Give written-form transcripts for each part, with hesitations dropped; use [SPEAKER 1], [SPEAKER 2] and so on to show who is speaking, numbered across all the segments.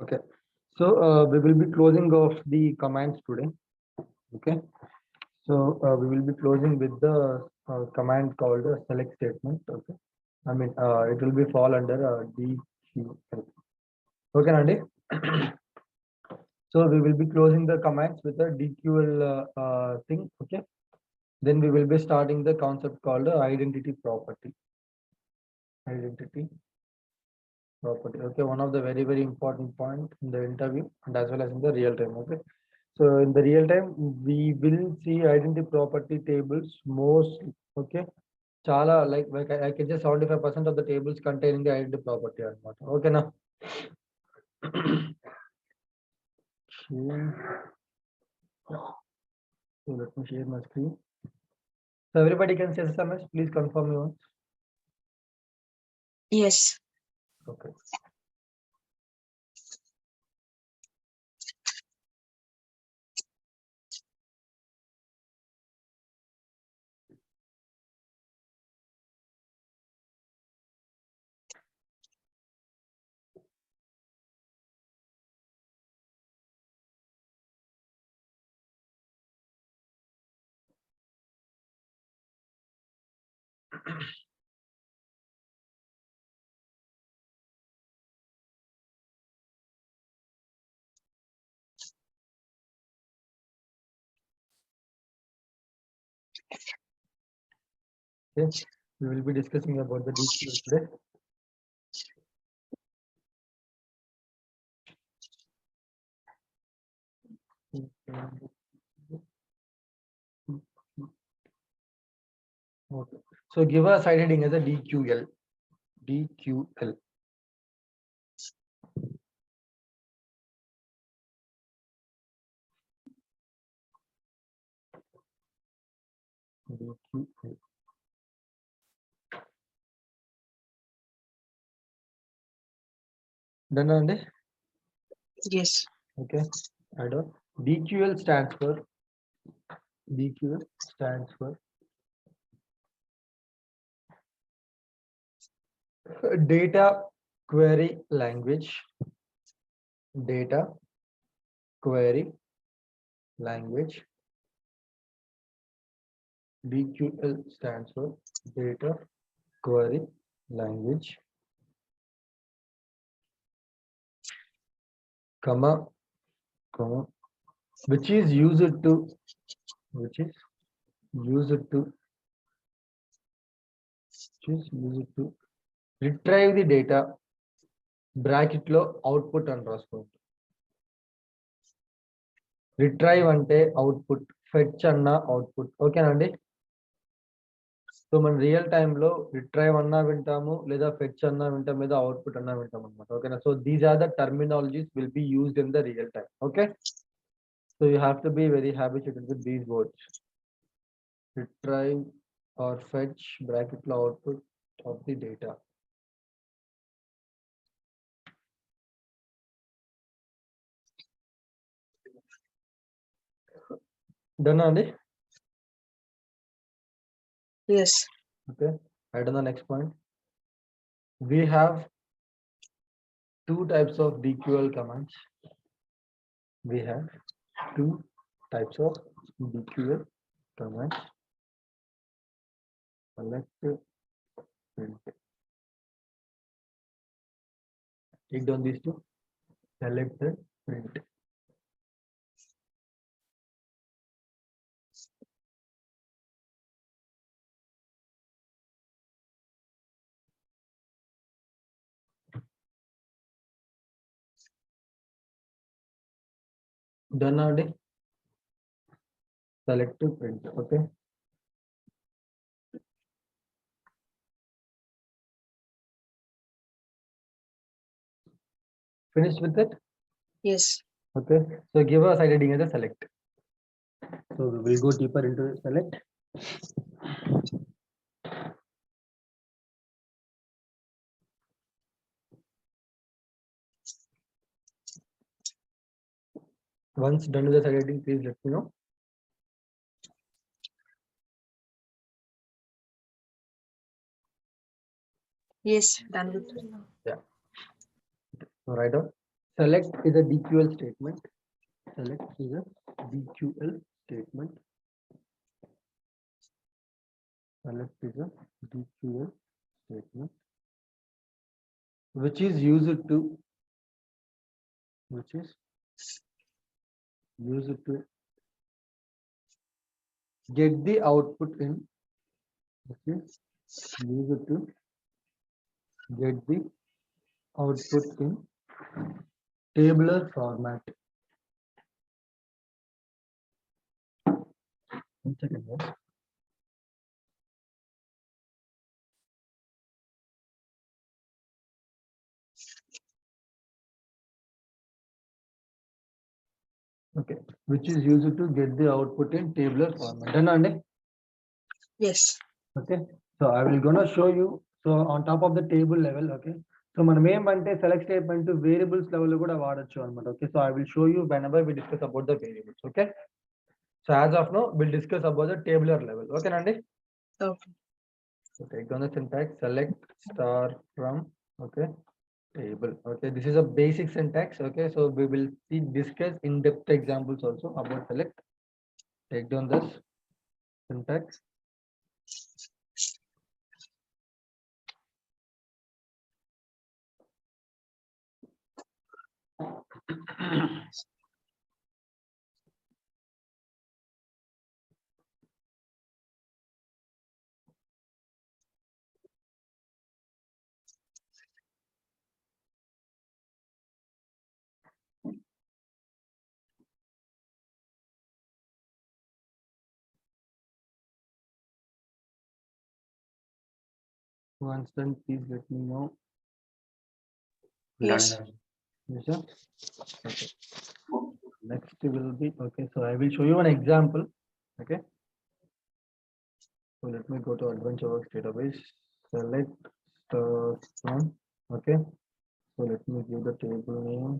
[SPEAKER 1] Okay, so we will be closing off the commands today. Okay, so we will be closing with the command called a select statement. Okay, I mean it will be fall under DQL. Okay, Nandi. So we will be closing the commands with a DQL thing. Okay, then we will be starting the concept called identity property. Identity property. Okay, one of the very important point in the interview and as well as in the real time. Okay, so in the real time we will see identity property tables mostly. Okay, chala like I can say 75% of the tables containing the identity property. Okay, now. So let me share my screen. So everybody can say SMS. Please confirm me once.
[SPEAKER 2] Yes.
[SPEAKER 1] Okay. Okay, we will be discussing about the DQL today. Okay. So give us side heading as a DQL. DQL. DQL. Done, Andy?
[SPEAKER 2] Yes.
[SPEAKER 1] Okay. I don't. DQL stands for data query language. Data query language. DQL stands for data query language, comma, which is used to retrieve the data bracket లో output అని రాసుకోండి. Retrieve అంటే output, fetch అన్న output. ఓకేనండి. So మన real టైంలో retrieve అన్నా వింటాము, లేదా ఫెచ్ అన్నా వింటాం, లేదా అవుట్పుట్ అన్నా వింటాం అనమాట. ఓకేనా. So these are the terminologies will be used in the real time. Okay, so you have to be very habituated with these words. Retrieve or fetch bracket లో output of the data. Done, Andy?
[SPEAKER 2] Yes.
[SPEAKER 1] Okay, right on the next point. We have two types of DQL commands. We have two types of DQL commands. Select, print. Take down these two. Select and print. Done, Andy? Select to print. Okay. Finished with it?
[SPEAKER 2] Yes.
[SPEAKER 1] Okay. So give us side heading as a select. So we will go deeper into select. Once done with the side heading, please let me know.
[SPEAKER 2] Yes, done with.
[SPEAKER 1] Yeah. So write down select is a DQL statement. Select is a DQL statement. Select is a DQL statement, which is used to get the output in, which is used to get the output in tabular format. One second, guys. Okay, which is used to get the output in tabular format. Done, Andy?
[SPEAKER 2] Yes.
[SPEAKER 1] Okay, so I will gonna show you. So on top of the table level, okay. So మనం ఏమంటే select statement to variables level కూడా వాడొచ్చు అన్నమాట. Okay, so I will show you whenever we discuss about the variables. Okay, so as of now we'll discuss about the tabular level. Okay, Nandi?
[SPEAKER 2] Okay.
[SPEAKER 1] So take down the syntax, select star from, okay, table. Okay, this is a basic syntax. Okay, so we will see discuss in-depth examples also about select. Take down this syntax. Once done, please let me know.
[SPEAKER 2] Yes.
[SPEAKER 1] Yes, sir. Okay. Next will be, okay, so I will show you an example. Okay, so let me go to AdventureWorks database, select from, okay, so let me give the table name.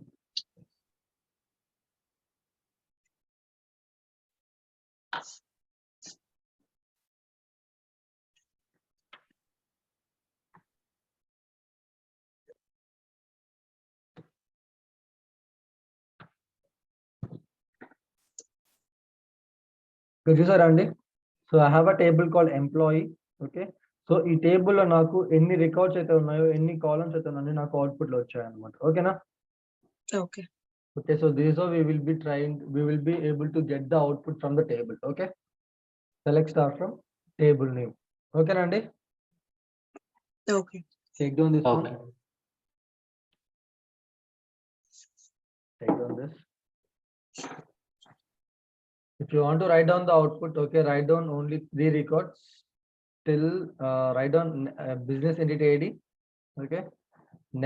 [SPEAKER 1] Good, sir, Andy. So I have a table called employee. Okay, so ఈ table లో నాకు ఎన్ని records అయితే ఉన్నాయో, ఎన్ని columns అయితే ఉన్నాయో నాకు అవుట్పుట్ లో వచ్చాయి అన్నమాట. ఓకేనా?
[SPEAKER 2] Okay.
[SPEAKER 1] Okay, so this is how we will be able to get the output from the table. Okay, select star from table name. Okay, Andy?
[SPEAKER 2] Okay.
[SPEAKER 1] Take down this
[SPEAKER 3] Okay.
[SPEAKER 1] one. Take down this. If you want to write down the output, okay, write down only 3 records till write down business entity ID. Okay,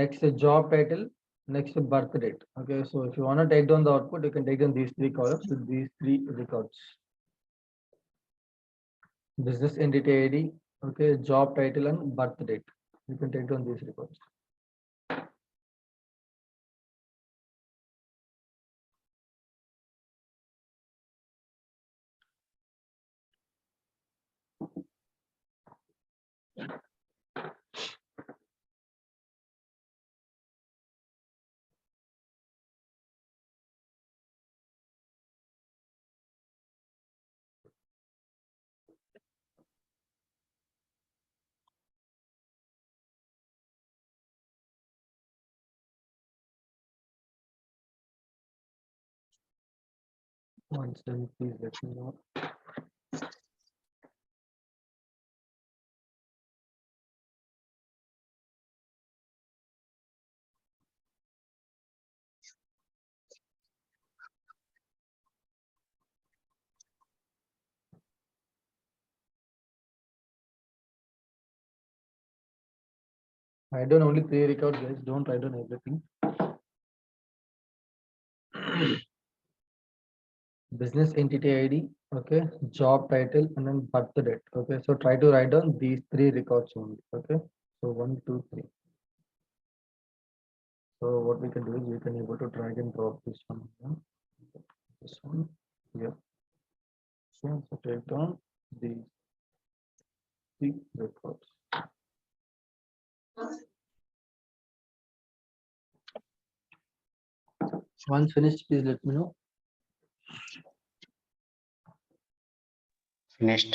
[SPEAKER 1] next job title, next birth date. Okay, so if you want to take down the output, you can take down these 3 columns with these 3 records: business entity ID, okay, job title, and birth date. You can take down these records. Once done, please let me know. Write down only 3 records, guys. Don't write down everything. Business entity ID, okay, job title, and then birth date. Okay, so try to write down these 3 records only. Okay, so 1, 2, 3. So what we can do is we can able to drag and drop this one here. This one here. So take down these 3 records. Once finished, please let me know.
[SPEAKER 3] Finished.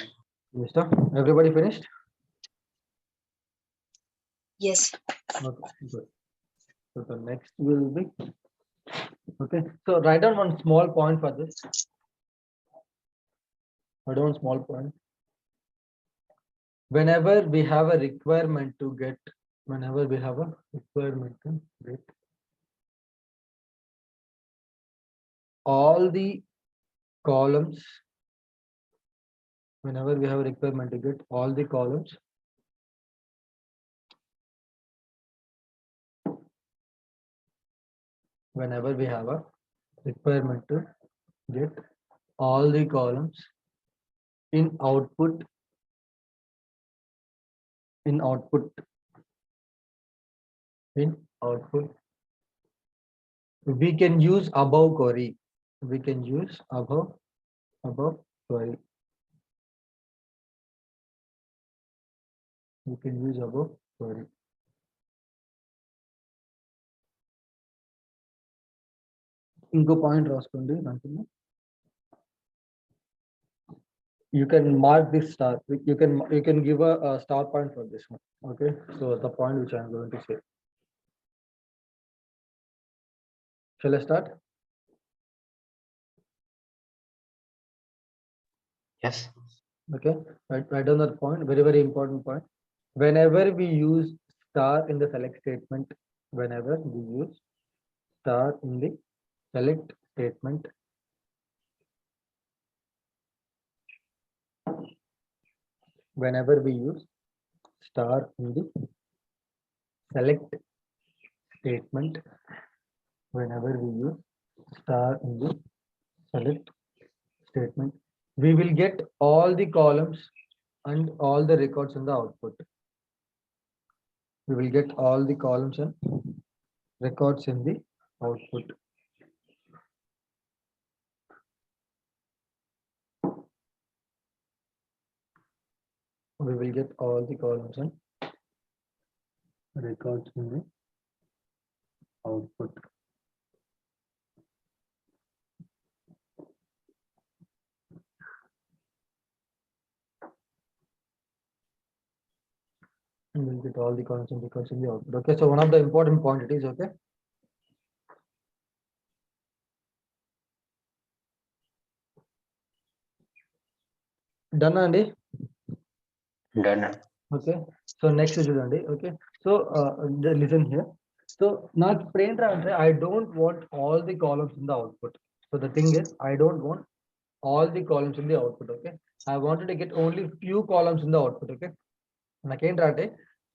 [SPEAKER 1] Mister, everybody finished?
[SPEAKER 2] Yes.
[SPEAKER 1] Okay, good. So the next will be, okay. So write down one small point for this. Write down one small point. Whenever we have a requirement to get, whenever we have a requirement to get all the columns, whenever we have a requirement to get all the columns, whenever we have a requirement to get all the columns in output, in output, in output, we can use above query. We can use above query. We can use above query. ఇంకో point రాసుకోండి దాంట్లో. You can mark this star. You can give a star point for this one. Okay, so the point which I am going to say. Shall I start?
[SPEAKER 3] Yes.
[SPEAKER 1] Okay, write down that point. Very important point. Whenever we use star in the select statement, whenever we use star in the select statement, whenever we use star in the select statement, whenever we use star in the select statement, we will get all the columns and all the records in the output. We will get all the columns and records in the output. We will get all the columns and records in the output. And we'll get all the columns and records in the output. Okay, so one of the important quantities. Okay. Done, Andy?
[SPEAKER 3] Done.
[SPEAKER 1] Okay, so next is Andy. Okay, so listen here. So now I don't want all the columns in the output. So the thing is, I don't want all the columns in the output. Okay, I wanted to get only few columns in the output. Okay, నాకేంటంటే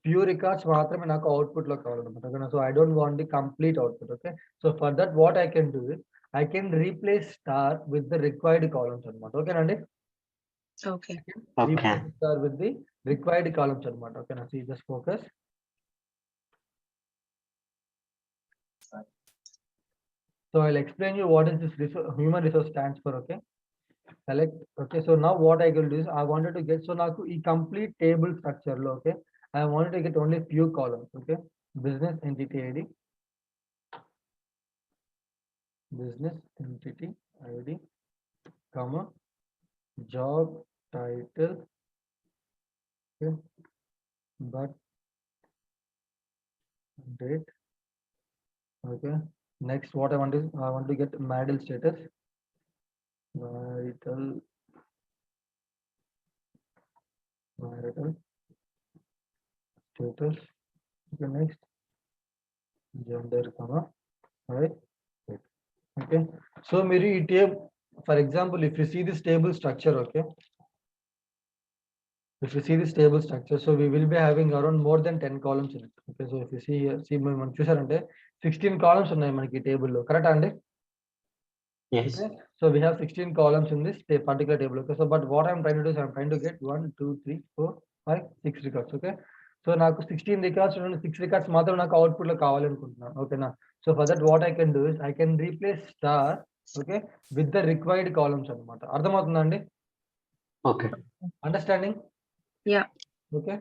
[SPEAKER 1] few records మాత్రమే నాకు output లో కావాలన్నమాట. Okay, so I don't want the complete output. Okay, so for that what I can do is I can replace star with the required columns అన్నమాట. Okay అండి.
[SPEAKER 2] Okay.
[SPEAKER 3] Okay.
[SPEAKER 1] Replace star with the required columns అన్నమాట. Okay, now see, just focus. So I'll explain you what is this human resource stands for. Okay, select. Okay, so now what I will do is I wanted to get, so now a complete table structure lo, okay, I wanted to get only few columns. Okay, business entity ID, business entity ID, comma, job title, okay, but date. Okay, next what I want is I want to get marital status, marital status. Okay, next gender, comma, right. Okay, so మీరు ఈ table, for example, if you see this table structure, okay, if you see this table structure, so we will be having around more than 10 columns in it. Okay, so if you see here, see మనం చూసారంటే 16 columns ఉన్నాయి మనకి table లో, కరెక్టా అండి?
[SPEAKER 3] Yes.
[SPEAKER 1] Okay, so we have 16 columns in this particular table. Okay, so but what I'm trying to do is I'm trying to get 1 2 3 4 5 6 records. Okay, so నాకు 16 records 6 records మాత్రం నాకు output లో కావాలనుకుంటున్నాను. Okay నా, so for that what I can do is I can replace star, okay, with the required columns అన్నమాట. అర్థమవుతుందా అండి?
[SPEAKER 3] Okay.
[SPEAKER 1] Understanding?
[SPEAKER 2] Yeah.
[SPEAKER 1] Okay,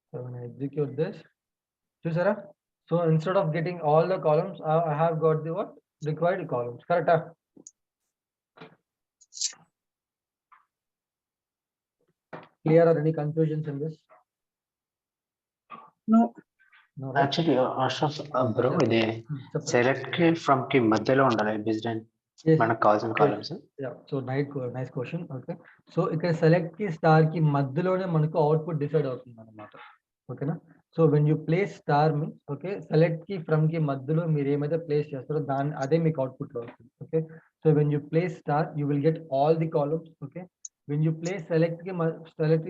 [SPEAKER 1] so when I execute this, చూసారా? So instead of getting all the columns, I have got the what? required columns. Correct? Clear or any confusions in this?
[SPEAKER 2] No.
[SPEAKER 1] No, right?
[SPEAKER 3] Actually Ashraf bro ఇది
[SPEAKER 1] చెప్పండి.
[SPEAKER 3] Select కి from కి మధ్యలో ఉండాలి business
[SPEAKER 1] Yes.
[SPEAKER 3] మనకు కావాల్సిన columns.
[SPEAKER 1] Yeah. So nice question. Okay. So ఇక్కడ select కి star కి మధ్యలోనే మనకు అవుట్పుట్ డిసైడ్ అవుతుంది అన్నమాట. ఓకేనా? So when you place star means okay select కి ఫ్రమ్ కి మధ్యలో మీరు ఏమైతే ప్లేస్ చేస్తారో దాని అదే మీకు అవుట్పుట్ లో వస్తుంది. Okay so when you place star you will get all the columns. Okay when you place select కి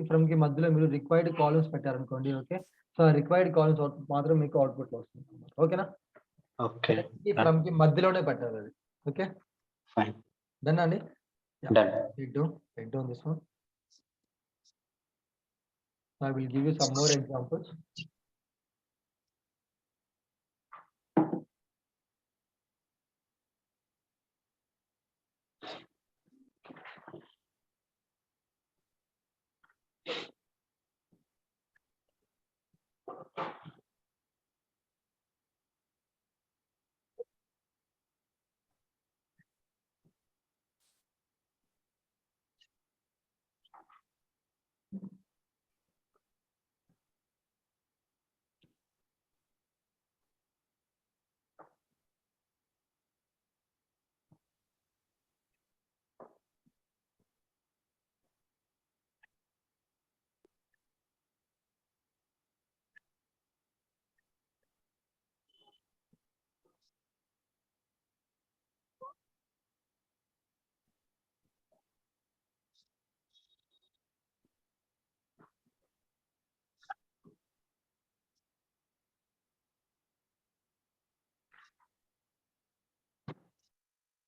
[SPEAKER 1] ఫ్రమ్ కి మధ్యలో మీరు రిక్వైర్డ్ కాలమ్స్ పెట్టారనుకోండి. ఓకే సో ఆ రిక్వైర్డ్ కాలమ్స్ మాత్రం మీకు అవుట్పుట్ లో వస్తుంది. ఓకేనా?
[SPEAKER 3] ఓకే
[SPEAKER 1] ఫ్రమ్ కి మధ్యలోనే పెట్టాలి అది. ఓకే
[SPEAKER 3] ఫైన్
[SPEAKER 1] డన్ అండి.
[SPEAKER 3] Done.
[SPEAKER 1] Take down this one. I will give you some more examples.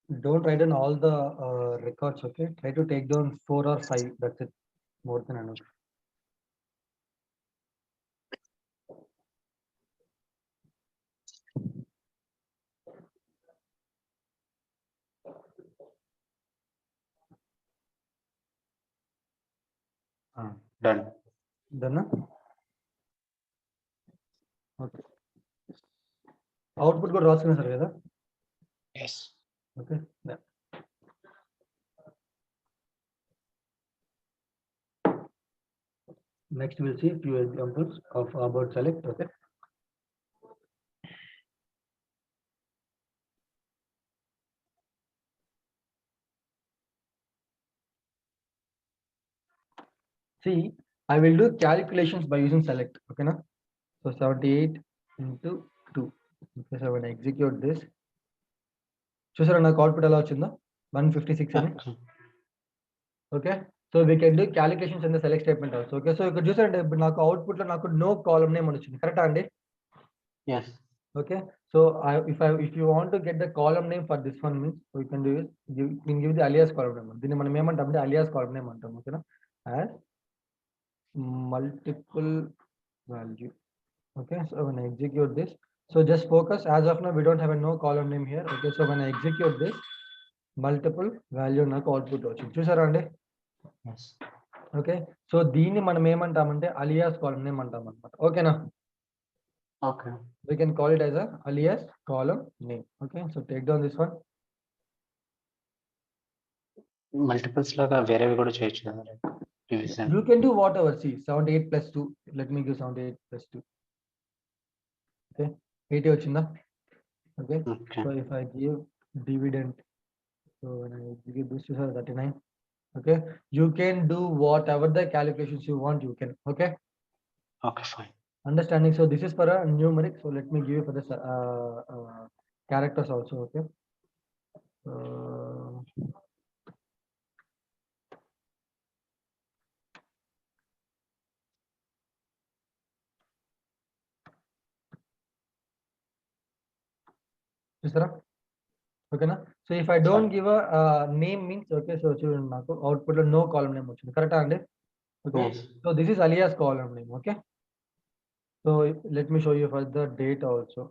[SPEAKER 1] Don't write down all the records. Okay, try to take down 4 or 5. That's it. More than enough.
[SPEAKER 3] Done.
[SPEAKER 1] Done. Okay. Output కూడా రాసుకున్నారు కదా?
[SPEAKER 3] yes.
[SPEAKER 1] Okay. Yeah. Next we'll see few examples of about select. Okay. See, I will do calculations by using select. Okay, na? So 78 into 2. Okay, so when I execute this, చూసారా నాకు output ఎలా వచ్చిందో 156 అని. Okay so we can do calculations in the select statement also. Okay so ఇక్కడ చూసారంటే ఇప్పుడు నాకు output లో నాకు నో కాలమ్ నేమ్ అని వచ్చింది. కరెక్టా అండి?
[SPEAKER 3] yes.
[SPEAKER 1] Okay so if you want to get the column name for this one means we can do is you can give the alias column name. దీన్ని మనం ఏమంటామంటే alias column name అంటాం. ఓకేనా? as multiple value. Okay so when I execute this, so just focus, as of now we don't have a no column name here. Okay so when I execute this, multiple value నాకు output వచ్చింది. చూసారా అండి?
[SPEAKER 3] yes.
[SPEAKER 1] Okay so దీన్ని మనం ఏమంటామంటే alias column name అంటాం అనమాట. ఓకేనా?
[SPEAKER 3] okay.
[SPEAKER 1] We can call it as a alias column name. Okay so take down this one.
[SPEAKER 3] Multiples లాగా వేరేవి కూడా చేయొచ్చు కదా division.
[SPEAKER 1] You can do whatever. See 78 plus 2. Let me give 78 plus 2. Okay 80 వచ్చిందా? Okay
[SPEAKER 3] okay.
[SPEAKER 1] so if I give dividend, so when I give this to 39. Okay you can do whatever the calculations you want, you can. Okay
[SPEAKER 3] okay fine.
[SPEAKER 1] understanding. So this is for a numeric, so let me give you for the characters also. Okay చూసారా? ఓకేనా? So if I don't give a name means okay so చూడండి నాకు output లో no column name వచ్చింది. కరెక్టా అండి? Okay
[SPEAKER 3] yes.
[SPEAKER 1] So this is alias column name. Okay so let me show you for the date also.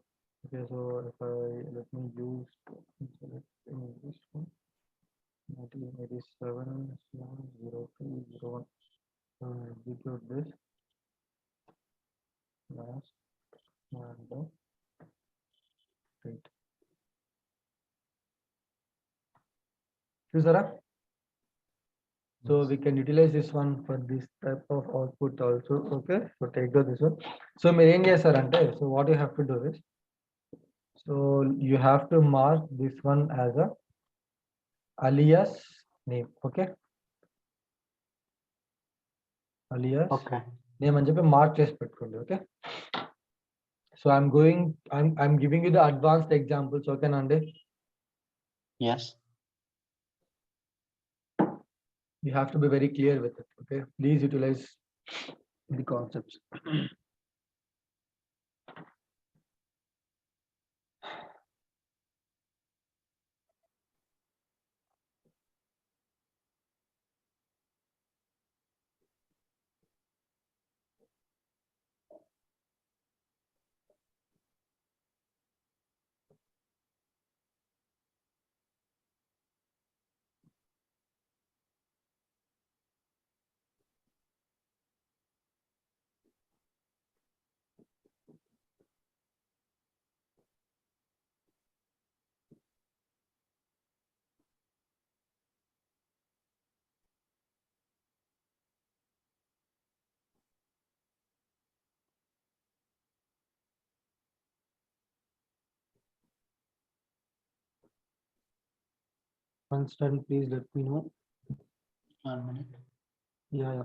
[SPEAKER 1] Okay so if I let me use this one 1987/03/01. Execute this last and the date. చూసారా? So we can utilize this one for this type of output also. Okay, so take this one. So మీరు ఏం చేస్తారంటే, so what you have to do is, so you have to mark this one as a alias name. Okay, alias
[SPEAKER 3] Okay.
[SPEAKER 1] name అని చెప్పి mark చేసి పెట్టుకోండి. Okay, so I'm giving you the advanced examples. Okay నండి,
[SPEAKER 3] Yes.
[SPEAKER 1] you have to be very clear with it. Okay, please utilize the concepts. Once done, please let me know.
[SPEAKER 3] 1 minute.
[SPEAKER 1] Yeah.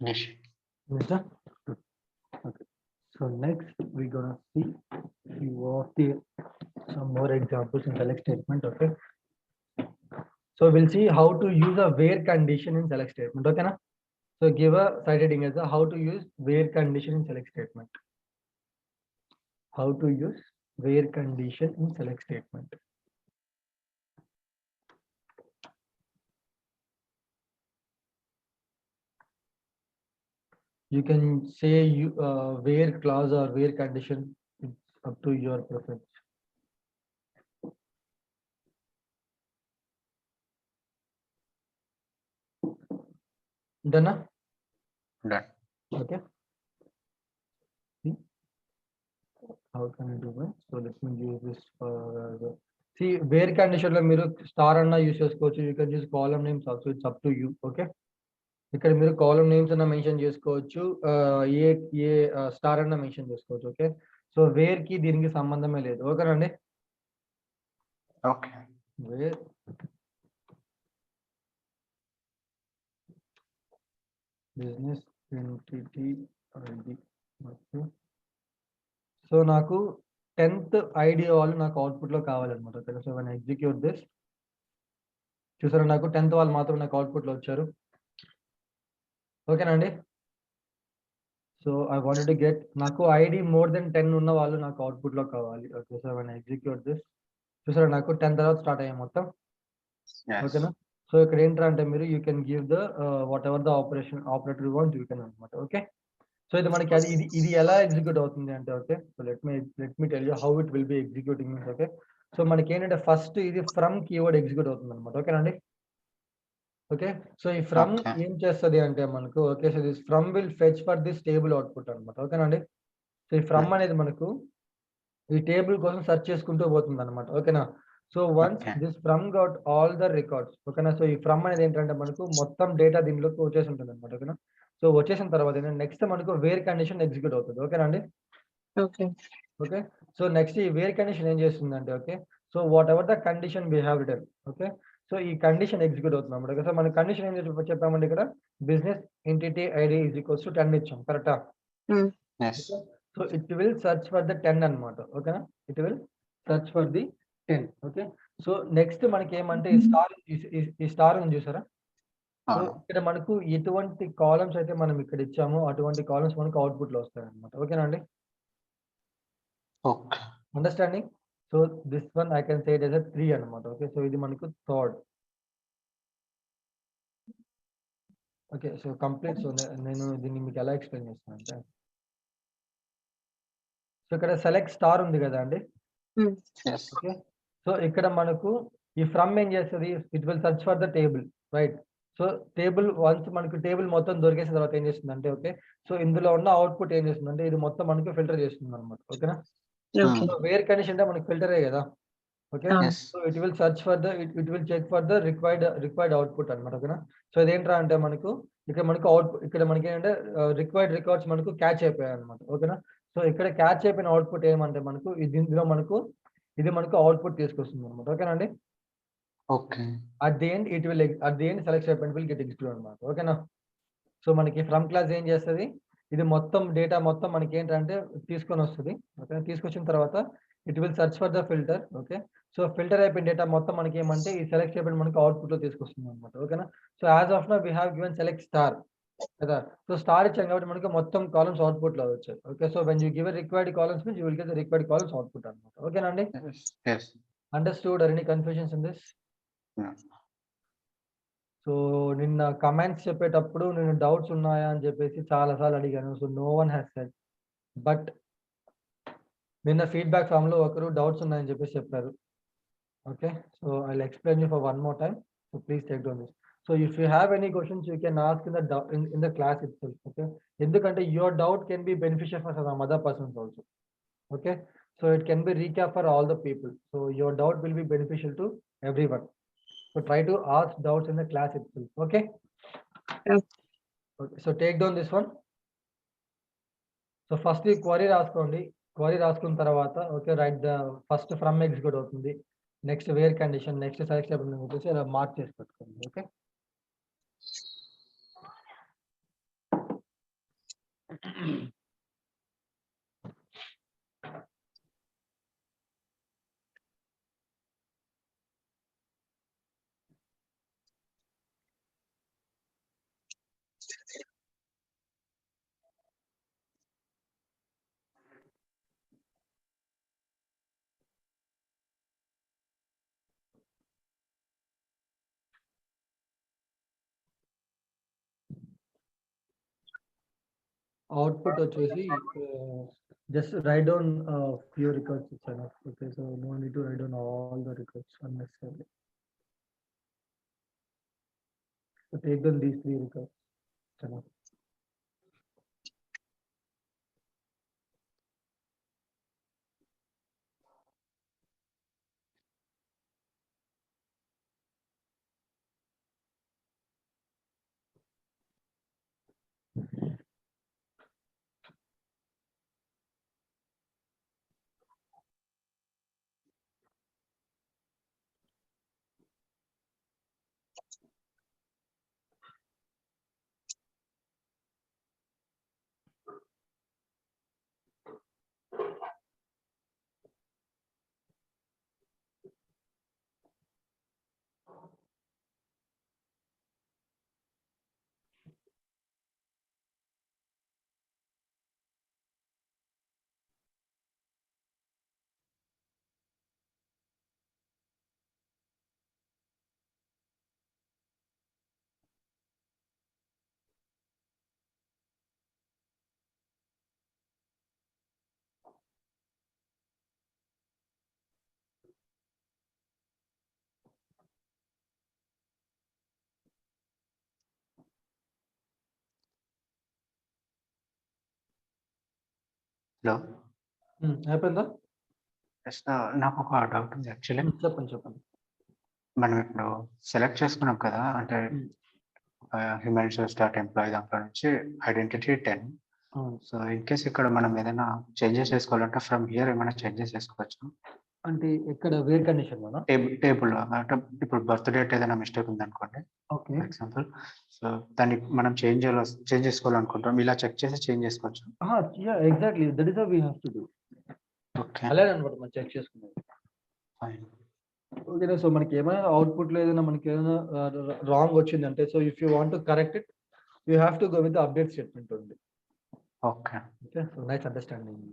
[SPEAKER 3] Finish.
[SPEAKER 1] Yes, sir. Good. Okay. So next we're gonna see few of the some more examples in select statement. Okay. So we'll see how to use a where condition in select statement. Okay, na? So give a side heading as a how to use where condition in select statement. How to use where condition in select statement. You can say you where clause or where condition. It's up to your preference. Done? Na?
[SPEAKER 3] Done.
[SPEAKER 1] Okay. See, how can I do that? So let me use this for see where condition lo మీరు star అన్న use చేసుకోవచ్చు. You can use column names also. It's up to you. Okay. ఇక్కడ మీరు column names అన్న mention చేసుకోవచ్చు, ఏ star అన్న mention చేసుకోవచ్చు. ఓకే, సో వేర్ కి దీనికి సంబంధమే లేదు. ఓకేనండి.
[SPEAKER 3] Okay.
[SPEAKER 1] Where business entity ID. So నాకు 10th ఐడి వాళ్ళు నాకు అవుట్పుట్ లో కావాలన్నమాట. Okay, so when I execute this, చూసారా నాకు 10th వాళ్ళు మాత్రం నాకు అవుట్పుట్ లో వచ్చారు. ఓకేనండి. So I wanted to get నాకు ఐడి మోర్ దెన్ 10 ఉన్న వాళ్ళు నాకు అవుట్పుట్ లో కావాలి. Okay, so when I execute this, చూసారా నాకు 10 తర్వాత స్టార్ట్ అయ్యాయి మొత్తం.
[SPEAKER 3] Yes.
[SPEAKER 1] ఓకేనా. సో ఇక్కడ ఏంటంటే మీరు you can give the what ever the operator want you can అనమాట. ఓకే, సో ఇది మనకి అది ఇది ఎలా ఎగ్జిక్యూట్ అవుతుంది అంటే, okay, so let me tell you how it will be executing means. Okay, so మనకి ఏంటంటే ఫస్ట్ ఇది ఫ్రమ్ కీవర్డ్ ఎగ్జిక్యూట్ అవుతుంది అనమాట. ఓకేనండి. ఓకే, సో ఈ ఫ్రమ్
[SPEAKER 3] Okay.
[SPEAKER 1] ఏం చేస్తుంది అంటే మనకు, okay, so this from will fetch for this table output అనమాట. ఓకేనండి. సో ఈ ఫ్రమ్ అనేది మనకు ఈ టేబుల్ కోసం సెర్చ్ చేసుకుంటూ పోతుంది అనమాట. ఓకేనా. So once
[SPEAKER 3] Okay.
[SPEAKER 1] This from got all the records. ఓకేనా. సో ఈ ఫ్రమ్ అనేది ఏంటంటే మనకు మొత్తం డేటా దీనిలోకి వచ్చేసి ఉంటుంది అనమాట. ఓకేనా. సో వచ్చేసిన తర్వాత నెక్స్ట్ మనకు వేర్ కండిషన్ ఎగ్జిక్యూట్ అవుతుంది. ఓకేనా అండి.
[SPEAKER 2] Okay.
[SPEAKER 1] ఓకే, సో నెక్స్ట్ ఈ వేర్ కండిషన్ ఏం చేస్తుందంటే, okay, so what ever the condition we have return. Okay, so so ఈ కండిషన్ ఎగ్జిక్యూట్ అవుతుంది అన్నమాట. సో మన కండిషన్ ఏం చెప్పామంటే ఇక్కడ business entity ID is equals to 10 ఇచ్చాం, కరెక్టా?
[SPEAKER 3] Yes.
[SPEAKER 1] So it will search for the 10 అన్నమాట. ఓకేనా? It will search for the 10. Okay. So next మనకి ఏమంటే ఈ స్టార్ ఉంది చూసారా? సో ఇక్కడ మనకు ఎటువంటి కాలమ్స్ అయితే మనం ఇక్కడ ఇచ్చామో అటువంటి కాలమ్స్ మనకు అవుట్పుట్ లో వస్తాయన్నమాట. ఓకేనా అండి?
[SPEAKER 3] Okay.
[SPEAKER 1] Understanding? So this one I can say it as 3 అన్నమాట. ఓకే. సో ఇది మనకు third. Okay. So complete. So నేను దీన్ని మీకు ఎలా ఎక్స్ప్లెయిన్ చేస్తాను అంటే, సో ఇక్కడ సెలెక్ట్ స్టార్ ఉంది కదా అండి.
[SPEAKER 3] Yes.
[SPEAKER 1] ఓకే. సో ఇక్కడ మనకు ఈ ఫ్రమ్ ఏం చేస్తుంది? It will search for the table, right? So table once మనకు టేబుల్ మొత్తం దొరికేసిన తర్వాత ఏం చేస్తుందంటే, ఓకే, సో ఇందులో ఉన్న అవుట్పుట్ ఏం చేస్తుందంటే ఇది మొత్తం మనకు ఫిల్టర్ చేస్తుంది అనమాట. ఓకేనా?
[SPEAKER 2] Okay.
[SPEAKER 1] సో వేర్ కండిషన్ అంటే మనకు ఫిల్టరే కదా. Okay.
[SPEAKER 3] Yes.
[SPEAKER 1] So it will search for the it will check for the required output అన్నమాట. ఓకేనా? సో ఇదేంట్రా అంటే మనకు ఇక్కడ మనకు అవుట్పుట్ ఇక్కడ మనకి ఏంటంటే రిక్వైర్డ్ రికార్డ్స్ మనకు క్యాచ్ అయిపోయాయి అనమాట. ఓకేనా? సో ఇక్కడ క్యాచ్ అయిపోయిన అవుట్పుట్ ఏమంటే మనకు ఇందులో మనకు ఇది మనకు అవుట్పుట్ తీసుకొస్తుంది అనమాట. ఓకేనా అండి?
[SPEAKER 3] Okay.
[SPEAKER 1] At the end select statement will get execute అనమాట. ఓకేనా? సో మనకి ఫ్రమ్ క్లాస్ ఏం చేస్తుంది? ఇది మొత్తం డేటా మొత్తం మనకి ఏంటంటే తీసుకొని వస్తుంది. ఓకే. తీసుకొచ్చిన తర్వాత it will search for the filter. Okay. So filter అయిపోయిన డేటా మొత్తం మనకి ఏమంటే ఈ సెలెక్ట్ స్టేట్మెంట్ మనకి అవుట్పుట్ లో తీసుకొస్తుంది అనమాట. ఓకేనా? So as of now we have given select star కదా. సో స్టార్ ఇచ్చాం కాబట్టి మనకి మొత్తం కాలమ్స్ అవుట్పుట్ లో వచ్చాయి. Okay. So when you give required columns means you will get the required columns output అనమాట. ఓకేనా అండి?
[SPEAKER 3] Yes. Yes.
[SPEAKER 1] Understood or any confusions in this?
[SPEAKER 3] Yeah.
[SPEAKER 1] So నిన్న కమెంట్స్ చెప్పేటప్పుడు నేను డౌట్స్ ఉన్నాయా అని చెప్పేసి చాలా సార్లు అడిగాను. So no one has said. But నిన్న ఫీడ్‌బ్యాక్ ఫామ్‌లో ఒకరు డౌట్స్ ఉన్నాయని చెప్పేసి చెప్పారు. Okay. So I will explain you for one more time. So please take down this. So if you have any questions you can ask in the class itself. Okay. ఎందుకంటే your doubt can be beneficial for some other persons also. Okay. So it can be recap for all the people. So your doubt will be beneficial to everyone. So try to ask doubts in the class itself. Okay.
[SPEAKER 2] Yeah.
[SPEAKER 1] Okay. So take down this one. So first ఈ query రాసుకోండి. Query రాసుకున్న తర్వాత okay write the first from execute అవుతుంది. Next where condition, next select statement వచ్చేసి ఇలా mark చేసి పెట్టుకోండి. Okay. Output వచ్చేసి just write down few records ఇచ్చాను. Okay. So no need to write down all the records unnecessary. So take down these 3 records. ఇచ్చాను.
[SPEAKER 3] Hello.
[SPEAKER 1] అయిపోయిందా?
[SPEAKER 3] Yes. నాకు ఒక డౌట్ ఉంది యాక్చువల్లీ.
[SPEAKER 1] చెప్పండి.
[SPEAKER 3] మనం ఇప్పుడు సెలెక్ట్ చేసుకున్నాం కదా, అంటే హ్యూమన్ రిసోర్స్ డాట్ ఎంప్లాయీ దాంట్లో నుంచి ఐడెంటిటీ 10. సో ఇన్ కేస్ ఇక్కడ మనం ఏదైనా చేంజెస్ చేసుకోవాలంటే ఫ్రమ్ హియర్ ఏమైనా చేంజెస్ చేసుకోవచ్చు?
[SPEAKER 1] అంటే ఇక్కడ వేర్ కండిషన్ లోనా?
[SPEAKER 3] టేబుల్ అంటే ఇప్పుడు బర్త్ డేట్ ఏదైనా మిస్టేక్ ఉందనుకోండి
[SPEAKER 1] ఓకే.
[SPEAKER 3] For example. సో దాన్ని మనం చేంజ్ చేసుకోవాలనుకుంటాం. ఇలా చెక్ చేసి చేంజ్ చేసుకోవచ్చు.
[SPEAKER 1] Yeah exactly that is how we have to do.
[SPEAKER 3] Okay,
[SPEAKER 1] అలాగే అన్నమాట మనం చెక్ చేసుకునేది.
[SPEAKER 3] ఫైన్.
[SPEAKER 1] ఓకేనా. సో మనకి ఏమైనా అవుట్పుట్ లో ఏదైనా మనకి ఏదైనా రాంగ్ వచ్చిందంటే, so if you want to correct it you have to go with the update statement ఉంది.
[SPEAKER 3] Okay,
[SPEAKER 1] okay, so nice understanding.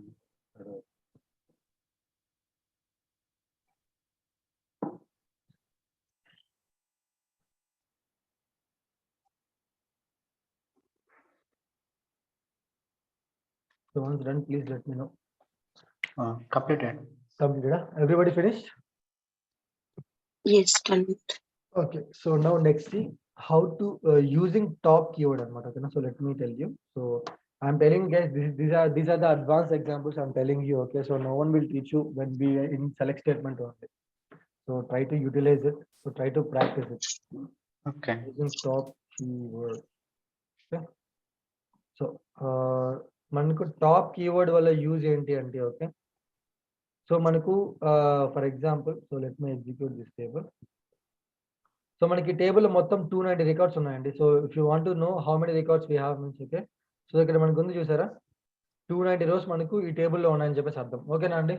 [SPEAKER 1] So once done, please let me know.
[SPEAKER 3] Completed.
[SPEAKER 1] Completed? Everybody finished?
[SPEAKER 2] Yes, done.
[SPEAKER 1] Okay, so now next see how to using top keyword anamata. Okay, so let me tell you. So I'm telling you guys, these are the advanced examples I'm telling you. Okay, so no one will teach you when we are in select statement only. So try to utilize it. So try to practice it
[SPEAKER 3] okay,
[SPEAKER 1] using top keyword. Okay. So మనకు top keyword వల్ల use ఏంటి అంటే, okay, so మనకు for example, so let me execute this table. So మనకి table మొత్తం 290 records ఉన్నాయండి. So if you want to know how many records we have means, okay, so ఇక్కడ మనకు ఉంది చూసారా 290 రోస్ మనకు ఈ టేబుల్లో ఉన్నాయని చెప్పేసి అర్థం. ఓకేనా అండి?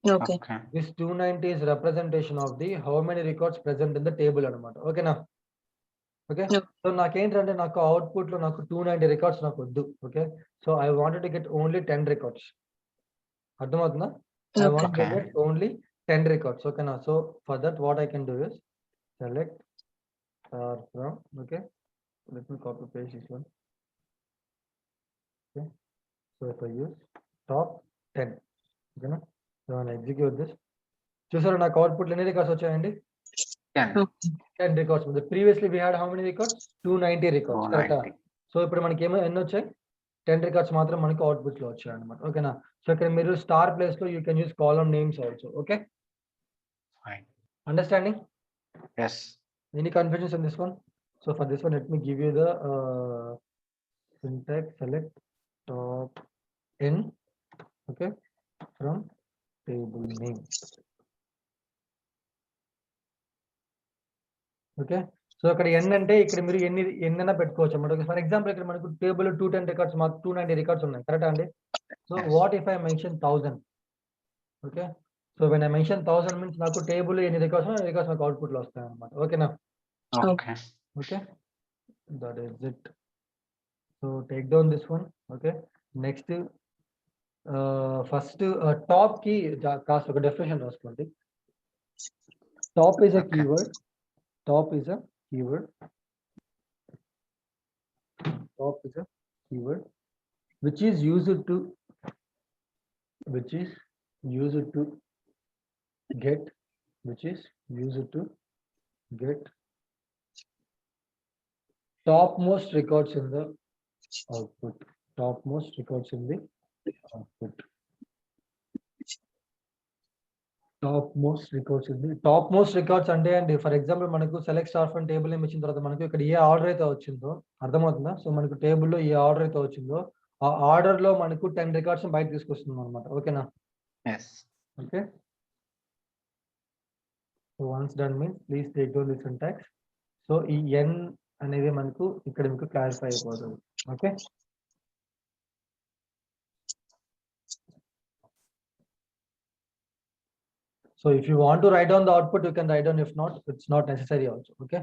[SPEAKER 2] Okay.
[SPEAKER 3] Okay,
[SPEAKER 1] this 290 is representation of the how many records present in the table అనమాట. ఓకేనా? Okay,
[SPEAKER 2] Yeah.
[SPEAKER 1] సో నాకేంటంటే నాకు అవుట్పుట్ లో నాకు 290 రికార్డ్స్ నాకు వద్దు. Okay, so I wanted to get only 10 records. అర్థమవుతుందా? I
[SPEAKER 2] Okay.
[SPEAKER 1] want to
[SPEAKER 3] Okay.
[SPEAKER 1] get only 10 records. Okay, now so for that what I can do is select from, okay, let me copy paste this one. Okay, so if I use top 10, okay, now so when I execute this, చూసారా నాకు output ఎన్ని records వచ్చాయండి?
[SPEAKER 3] 10.
[SPEAKER 1] 10 records. Previously we had how many records? 290 records. కరెక్టా?
[SPEAKER 3] 290.
[SPEAKER 1] So ఇప్పుడు మనకి ఎన్ని వచ్చాయి? 10 records మాత్రం మనకి అవుట్పుట్ లో వచ్చాయి అన్నమాట. ఓకేనా? సో ఇక్కడ మీరు స్టార్ ప్లేస్ లో you can use column names also. Okay,
[SPEAKER 3] Fine.
[SPEAKER 1] Understanding?
[SPEAKER 3] Yes.
[SPEAKER 1] Any confusions on this one? So for this one, let me give you the syntax. Select top n, okay, from table name. Okay, so ఇక్కడ n అంటే ఇక్కడ మీరు ఎన్నైనా పెట్టుకోవచ్చు అన్నమాట. Okay, for example ఇక్కడ మనకు table 210 records మాకు 290 రికార్డ్స్ ఉన్నాయి. కరెక్టా అండి? So
[SPEAKER 3] Yes.
[SPEAKER 1] What if I mention 1000? Okay, so when I mention 1000 means నాకు టేబుల్ ఎన్ని రికార్డ్స్ ఉన్నాయి, రికార్డ్స్ నాకు అవుట్పుట్ లో వస్తాయి అన్నమాట. ఓకేనా?
[SPEAKER 3] Okay.
[SPEAKER 1] Okay, that is it. So take down this one. Okay, next first top కి కాస్త ఒక డెఫినేషన్ రాసుకోండి. Top is a
[SPEAKER 3] Okay.
[SPEAKER 1] keyword. Top is a keyword. Top is a keyword which is used to get topmost records in the output. Topmost records in the output. Topmost records అంటే అండి, for example మనకు select star from table name ఇచ్చిన తర్వాత మనకు ఇక్కడ ఏ order అయితే వచ్చిందో అర్థమవుతుందా? సో మనకు టేబుల్లో ఏ ఆర్డర్ అయితే వచ్చిందో ఆ ఆర్డర్ లో మనకు 10 రికార్డ్స్ బయట తీసుకొస్తుంది అనమాట. ఓకేనా?
[SPEAKER 3] Yes.
[SPEAKER 1] Okay, so once done means please take down the syntax. So ఈ n అనేది మనకు ఇక్కడ మీకు క్లారిఫై అయిపోతుంది. Okay, so if you want to write down the output you can write down, if not it's not necessary also. Okay,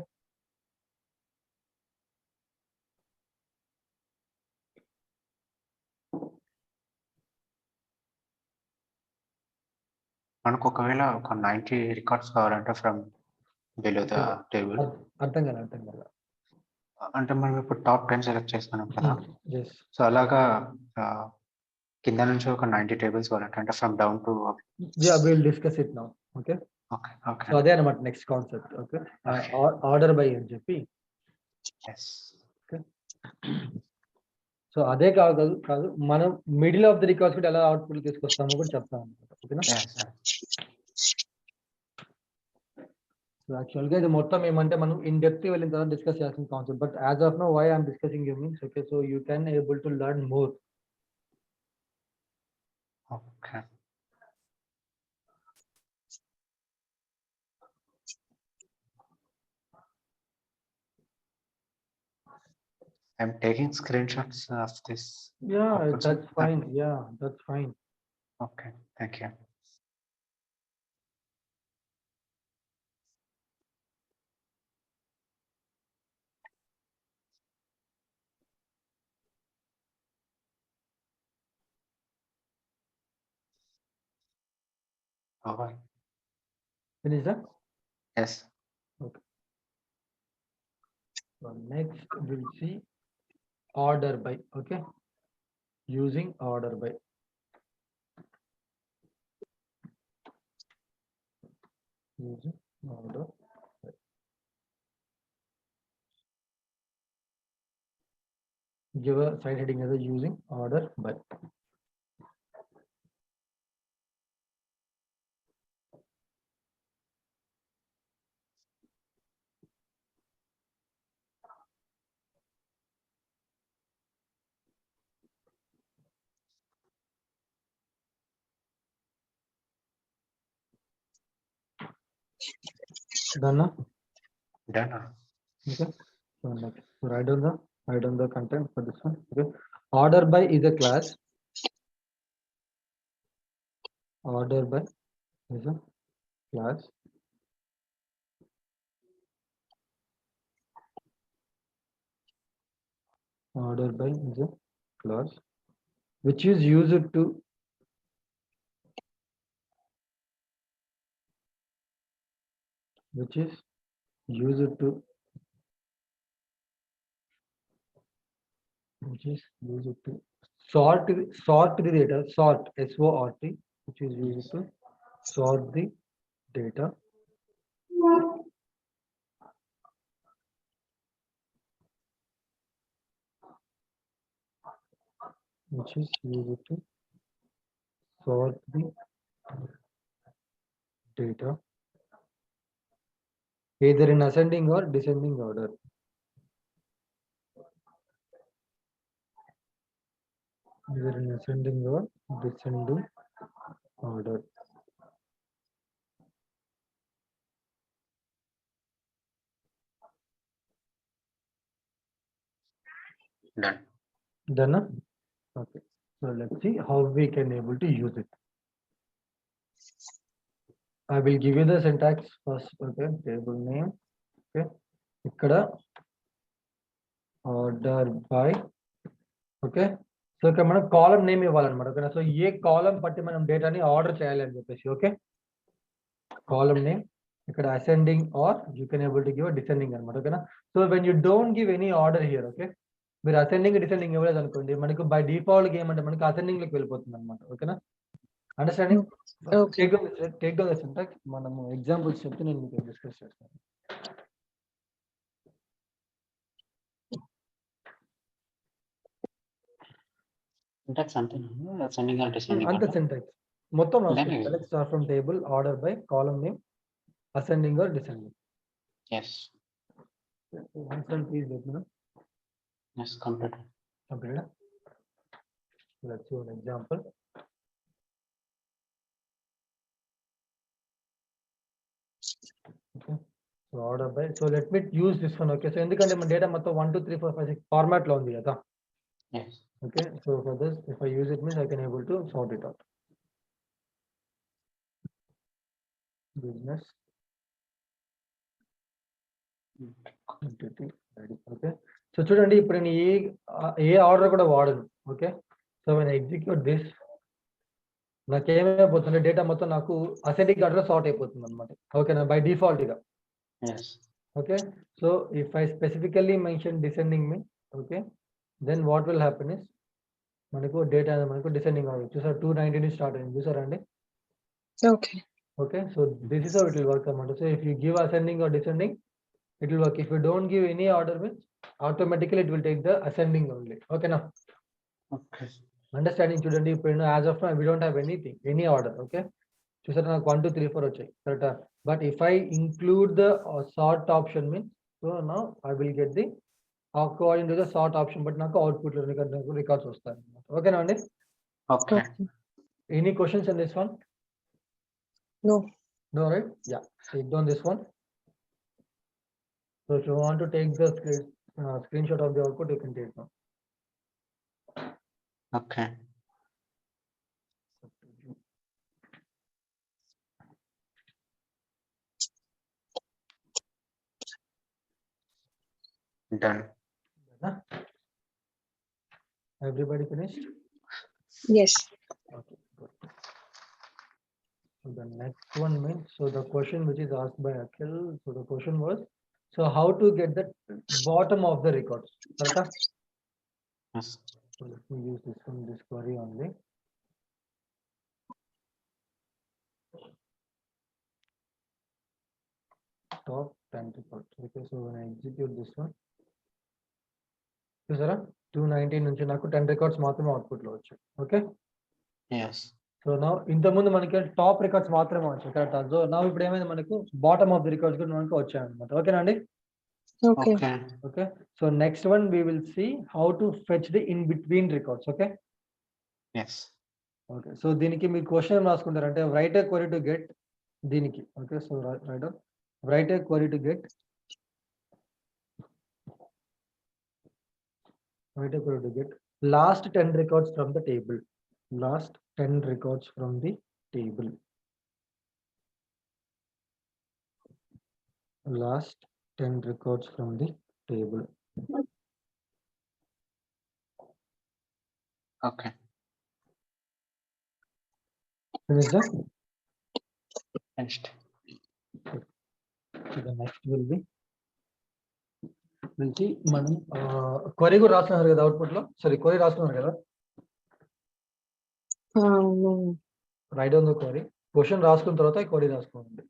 [SPEAKER 3] మనకు ఒకవేళ ఒక 90 records కావాలంటే ఫ్రమ్ బిలో ద టేబుల్,
[SPEAKER 1] అర్థం కాదు.
[SPEAKER 3] అంటే మనం ఇప్పుడు టాప్ 10 సెలెక్ట్ చేసుకున్నాం కదా,
[SPEAKER 1] Yes,
[SPEAKER 3] సో అలాగా కింద నుంచి ఒక 90 టేబుల్స్ కావాలంటే అంటే from down to.
[SPEAKER 1] yeah, we'll discuss it now. Okay,
[SPEAKER 3] okay, okay.
[SPEAKER 1] So అదే అన్నమాట next concept. Okay, order by అని చెప్పి.
[SPEAKER 3] Yes.
[SPEAKER 1] సో అదే కాదు మనం మిడిల్ ఆఫ్ ది రికార్డ్స్ కూడా ఎలా అవుట్పుట్ తీసుకొస్తామో కూడా చెప్తాం అనమాట. ఓకేనా?
[SPEAKER 3] Yes, sir.
[SPEAKER 1] సో యాక్చువల్ గా ఇది మొత్తం ఏమంటే మనం ఇన్ డెప్త్ వెళ్ళిన తర్వాత డిస్కస్ చేయాల్సిన concept. But as of no why I'm discussing you means, okay, so you can able to learn more.
[SPEAKER 3] Okay. I'm taking screenshots of this.
[SPEAKER 1] Yeah,
[SPEAKER 3] outputs.
[SPEAKER 1] that's fine. Yeah, that's fine.
[SPEAKER 3] Okay, thank you. Over.
[SPEAKER 1] Finish that.
[SPEAKER 3] Yes.
[SPEAKER 1] So next we'll see order by. Okay, using order by. Using order. Give a side heading as a using order by. Done now?
[SPEAKER 3] Done.
[SPEAKER 1] Okay. So next, so write down the content for this one. Okay. Order by is a class. Order by is a class. Order by is a class which is used to which is used to sort the data, sort SORT, which is used to sort the data which is used to sort the data either in ascending or descending order. Either in ascending or descending order.
[SPEAKER 3] Done.
[SPEAKER 1] Done? Huh? Okay. So let's see how we can able to use it. I will give you the syntax first. Okay. Table name. Okay. Ikkada order by. Okay. So ఇక్కడ మనం కాలం name ఇవ్వాలన్నమాట ఓకేనా so ఏ కాలం బట్టి మనం డేటాని order చేయాలి అని చెప్పేసి okay column name ఇక్కడ ascending or you can able to give descending అనమాట ఓకేనా so when you don't give any order here okay మీరు అసెండింగ్ డిసెండింగ్ ఇవ్వలేదు అనుకోండి మనకు బై డిఫాల్ట్ ఏమంటే మనకి అసెండింగ్ లోకి వెళ్ళిపోతుంది అనమాట ఓకేనా understanding
[SPEAKER 2] Okay.
[SPEAKER 1] Take down the syntax మనము ఎగ్జాంపుల్స్ చెప్తే నేను మీకు డిస్కస్ చేస్తాను
[SPEAKER 3] Syntax అంతేనా? Ascending or descending
[SPEAKER 1] అంత
[SPEAKER 3] order?
[SPEAKER 1] సింటాక్స్ మొత్తం
[SPEAKER 3] Then-
[SPEAKER 1] select star from table order by column name ascending are descending
[SPEAKER 3] Yes.
[SPEAKER 1] Please చెప్పిన
[SPEAKER 3] Yes, completed.
[SPEAKER 1] completed. Let's do an example. Okay. So order by. So let me use this one. Okay. So ఎందుకంటే మన data మొత్తం 1 2 3 4 5 6 format లో ఉంది కదా.
[SPEAKER 3] Yes.
[SPEAKER 1] Okay. So for this, if I use it means I can able to sort it out. Business. Entity. Okay. So చూడండి ఇప్పుడు నేను ఏ order కూడా వాడను. Okay. So when I execute this నాకు ఏమైపోతుంది డేటా మొత్తం నాకు అసెండింగ్ ఆర్డర్ లో సార్ట్ అయిపోతుంది అనమాట ఓకేనా బై డిఫాల్ట్ గా
[SPEAKER 3] Yes.
[SPEAKER 1] okay so if I specifically mention descending mean okay then what will happen is మనకు డేటా మనకు descending order చూసారు 290 స్టార్ట్ అయింది చూసారా అండి
[SPEAKER 2] Okay.
[SPEAKER 1] okay so this is how it will work అనమాట so if you give ascending or descending it will work if you don't give any order means automatically it will take the ascending only okay now
[SPEAKER 3] Okay.
[SPEAKER 1] Understanding చూడండి ఇప్పుడు as of we don't have anything any order okay చూసారా నాకు 1 2 3 4 వచ్చాయి కరెక్టా but if I include the sort option means so now I will get the according to the sort option but నాకు output లో records వస్తాయి ఓకేనా అండి
[SPEAKER 3] Okay.
[SPEAKER 1] Any questions in this one
[SPEAKER 2] No.
[SPEAKER 1] No right yeah take down this one so if you want to take the screenshot of the output, you can take now.
[SPEAKER 3] Okay. Done.
[SPEAKER 1] Everybody finished?
[SPEAKER 2] Yes.
[SPEAKER 1] Okay, good. So the next one means, so the question which is asked by Akhil, so the question was, so how to get the bottom of the records, correct?
[SPEAKER 3] Yes.
[SPEAKER 1] So let me use this one, this query only. Top 10 records. Okay, so when I execute this one, చూసారా 219 నుంచి నాకు 10 records మాత్రమే output లో వచ్చాయి. Okay,
[SPEAKER 3] Yes.
[SPEAKER 1] So నా ఇంతకుముందు మనకి top records మాత్రమే వచ్చాయి, కరెక్ట్? సో నా ఇప్పుడు ఏమైంది, మనకు బాటమ్ ఆఫ్ ది రికార్డ్స్ కూడా మనకు వచ్చాయి అనమాట. ఓకేనా అండి?
[SPEAKER 2] Okay.
[SPEAKER 3] Okay.
[SPEAKER 1] Okay, so next one we will see how to fetch the in between records. Okay
[SPEAKER 3] Yes.
[SPEAKER 1] Okay, so దీనికి మీరు క్వశ్చన్ ఏం రాసుకుంటారంటే write a query to get దీనికి. Okay, so write a query to get last 10 records from the table. Last 10 records from the table. Last 10 records from the table.
[SPEAKER 3] Okay.
[SPEAKER 1] Finish that?
[SPEAKER 3] Finished.
[SPEAKER 1] So the next will be, we'll see మనం query కూడా రాస్తున్నారు కదా output లో. Sorry, query రాస్తున్నారు కదా,
[SPEAKER 2] No.
[SPEAKER 1] Right on the query. Question రాసుకున్న తర్వాత ఈ query రాసుకోండి.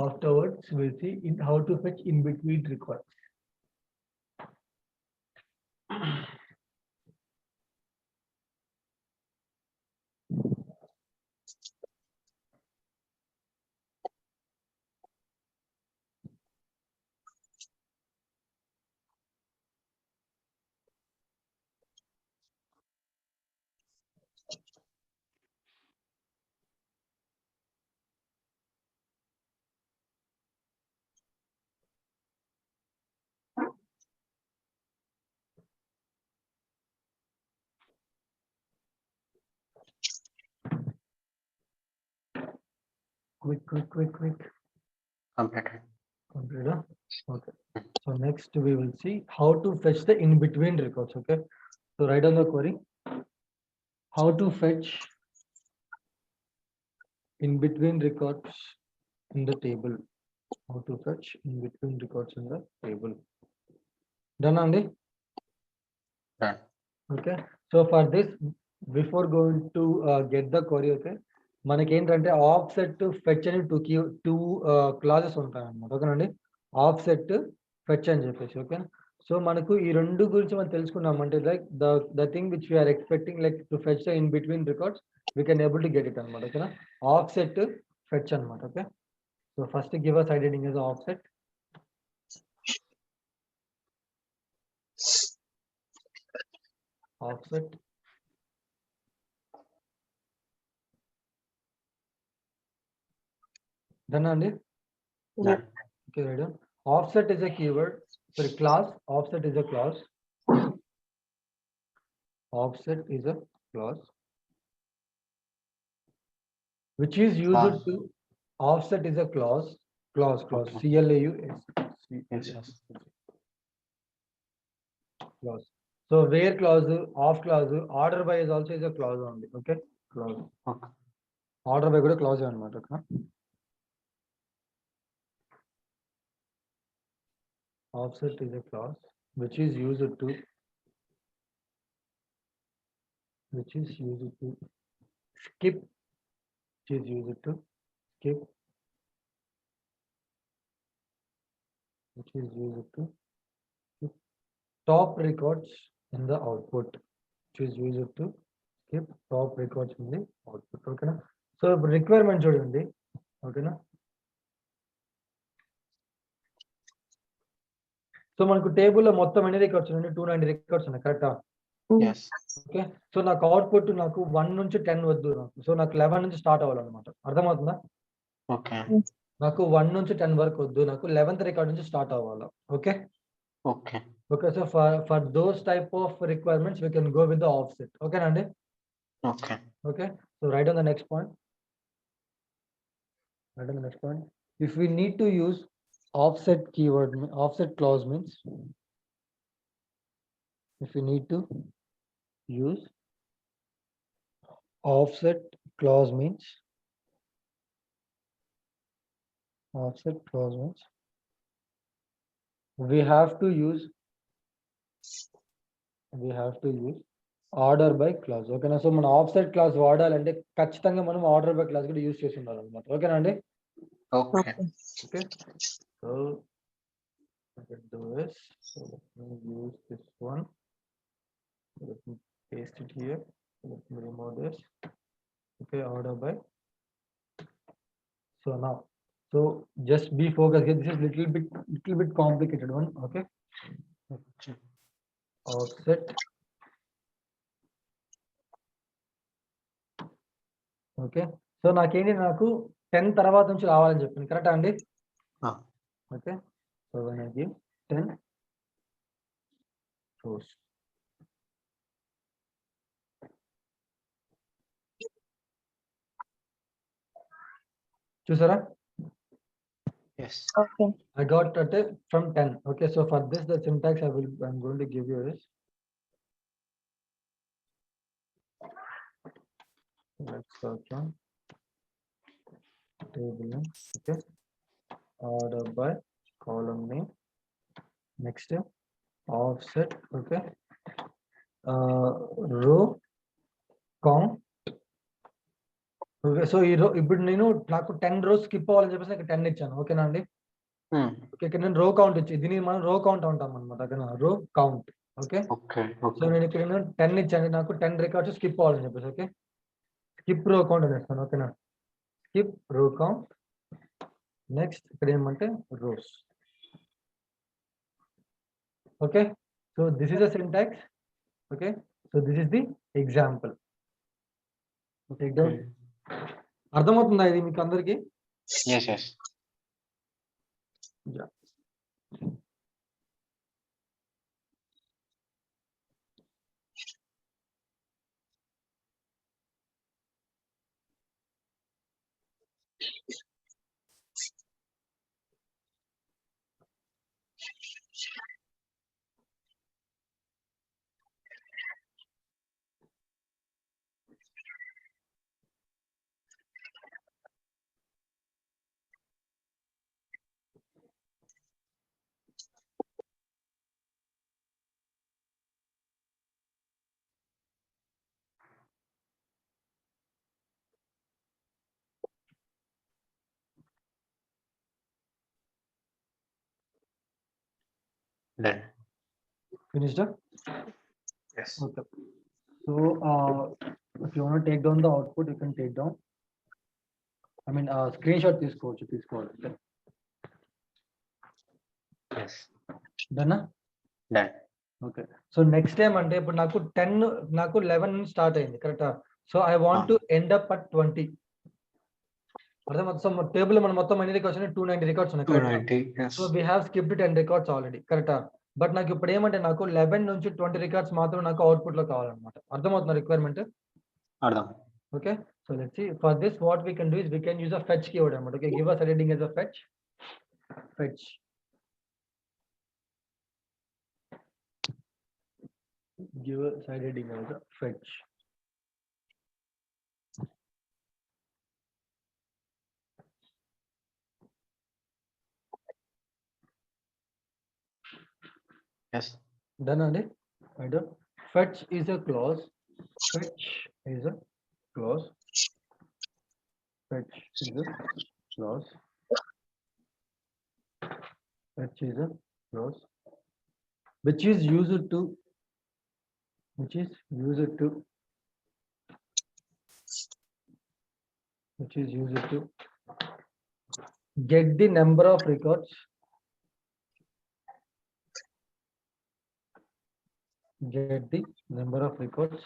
[SPEAKER 1] Afterwards we'll see how to fetch in between records. Quick.
[SPEAKER 3] Completed.
[SPEAKER 1] Complete, huh? Okay. So next we will see how to fetch the in between records. Okay, so write on the query, how to fetch in between records in the table. How to fetch in between records in the table. Done, Andy?
[SPEAKER 3] Done.
[SPEAKER 1] Okay, so for this, before going to get the query, okay, మనకి ఏంటంటే offset fetch అని two clauses ఉంటాయి అన్నమాట. ఓకేనండి, offset fetch అని చెప్పేసి. Okay, so మనకు ఈ రెండు గురించి మనం తెలుసుకున్నామంటే like the thing which we're expecting like to fetch the in between records, we can able to get it అనమాట. ఓకేనా, ఆఫ్సెట్ ఫెచ్ అనమాట. Okay, so first give us ఐడెంటింగ్ as offset. Offset. Done, Andy?
[SPEAKER 3] Done.
[SPEAKER 1] Okay, right on. Offset is a keyword. Sorry, class. Offset is a class. Offset is a class which is used
[SPEAKER 3] Class.
[SPEAKER 1] to. Offset is a clause.
[SPEAKER 3] Okay.
[SPEAKER 1] CLAUS.
[SPEAKER 3] Yes.
[SPEAKER 1] Clause. So where clause, off clause, order by is also is a clause only. Okay, clause.
[SPEAKER 3] Okay.
[SPEAKER 1] Order by కూడా clause అన్నమాట. Okay. Offset is a clause which is used to skip, which is used to skip, which is used to skip top records in the output, which is used to skip top records in the output. Okay, so requirement చూడండి. ఓకేనా, so మనకు టేబుల్లో మొత్తం ఎన్ని records ఉన్నాయి? 290 records ఉన్నాయి, కరెక్టా?
[SPEAKER 3] Yes.
[SPEAKER 1] Okay, so నాకు అవుట్పుట్ నాకు 1 నుంచి 10 వద్దు నాకు, సో నాకు 11 నుంచి స్టార్ట్ అవ్వాలన్నమాట. అర్థమవుతుందా?
[SPEAKER 3] Okay.
[SPEAKER 1] నాకు 1 నుంచి 10 వరకు వద్దు, నాకు 11th రికార్డ్ నుంచి స్టార్ట్ అవ్వాలి. Okay
[SPEAKER 3] okay.
[SPEAKER 1] Okay. So for those type of requirements we can go with the offset. ఓకేనండి.
[SPEAKER 3] Okay.
[SPEAKER 1] Okay. So write on the next point. Write on the next point. If we need to use offset keyword, offset clause means if we need to use offset clause means we have to use order by clause. Okay na, so మన offset clause వాడాలంటే ఖచ్చితంగా మనం order by clause కూడా use చేసి ఉండాలన్నమాట. ఓకేనా అండి.
[SPEAKER 3] Okay.
[SPEAKER 1] Okay, so let me do this. So let me use this one. Let me paste it here. Let me remove this. Okay, order by. So now, so just be focused here. This is little bit complicated one. Okay, offset. Okay. So నాకేంటి, నాకు 10 తర్వాత నుంచి రావాలని చెప్పింది, కరెక్టా అండి. Okay. So when I give 10 rows. చూసారా,
[SPEAKER 3] Yes.
[SPEAKER 2] Okay.
[SPEAKER 1] I got at from 10. Okay, so for this the syntax I'm going to give you is, let's start from table name. Okay, order by column name. Next offset. Okay, row count. Okay. So ఇప్పుడు నేను నాకు 10 rose skip అవ్వాలని చెప్పేసి నాకు 10 ఇచ్చాను. ఓకేనా అండి. Okay, ఇక్కడ నేను రో కౌంట్ ఇచ్చి, దీన్ని మనం రో కౌంట్ అంటాం అనమాట. ఓకేనా, రో కౌంట్. ఓకే. సో నేను ఇక్కడ 10 ఇచ్చాను, నాకు 10 రికార్డ్స్ స్కిప్ అవ్వాలని చెప్పేసి. ఓకే, స్కిప్ రో కౌంట్ అనేస్తాను. ఓకేనా, స్కిప్ రో కౌంట్. నెక్స్ట్ ఇక్కడ ఏమంటే rows. Okay, so this is the syntax. Okay, so this is the example. అర్థమవుతుందా ఇది మీకు అందరికి?
[SPEAKER 3] Yes, yes.
[SPEAKER 1] Yeah.
[SPEAKER 3] Done.
[SPEAKER 1] Finished?
[SPEAKER 3] Yes.
[SPEAKER 1] Okay. So if you want to take down the output, you can take down. I mean, screenshot తీసుకోవాలి.
[SPEAKER 3] Yes.
[SPEAKER 1] Done?
[SPEAKER 3] Done.
[SPEAKER 1] Okay. So next time అంటే ఇప్పుడు నాకు 10, నాకు 11 నుంచి స్టార్ట్ అయింది, కరెక్టా. So I want to end up at 20. అర్థం మొత్తం టేబుల్ మనం మొత్తం ఎన్ని రికార్డ్స్ ఉన్నాయి, 290 రికార్డ్స్ ఉన్నాయి, కరెక్టా.
[SPEAKER 3] 290. Yes.
[SPEAKER 1] So we have skipped 10 records already, కరెక్టా. బట్ నాకు ఇప్పుడు ఏమంటే నాకు 11 నుంచి 20 రికార్డ్స్ మాత్రం నాకు అవుట్పుట్ లో కావాలన్నమాట. అర్థమవుతున్న రిక్వైర్మెంట్?
[SPEAKER 3] అర్థం.
[SPEAKER 1] Okay, so let's see. For this, what we can do is we can use a fetch keyword. Okay, give us a heading as a fetch. Give a side heading as a fetch.
[SPEAKER 3] Yes.
[SPEAKER 1] Done, Andy? I don't. Fetch is a clause. Fetch is a clause. Fetch is a clause. Fetch is a clause which is used to get the number of records. Get the number of records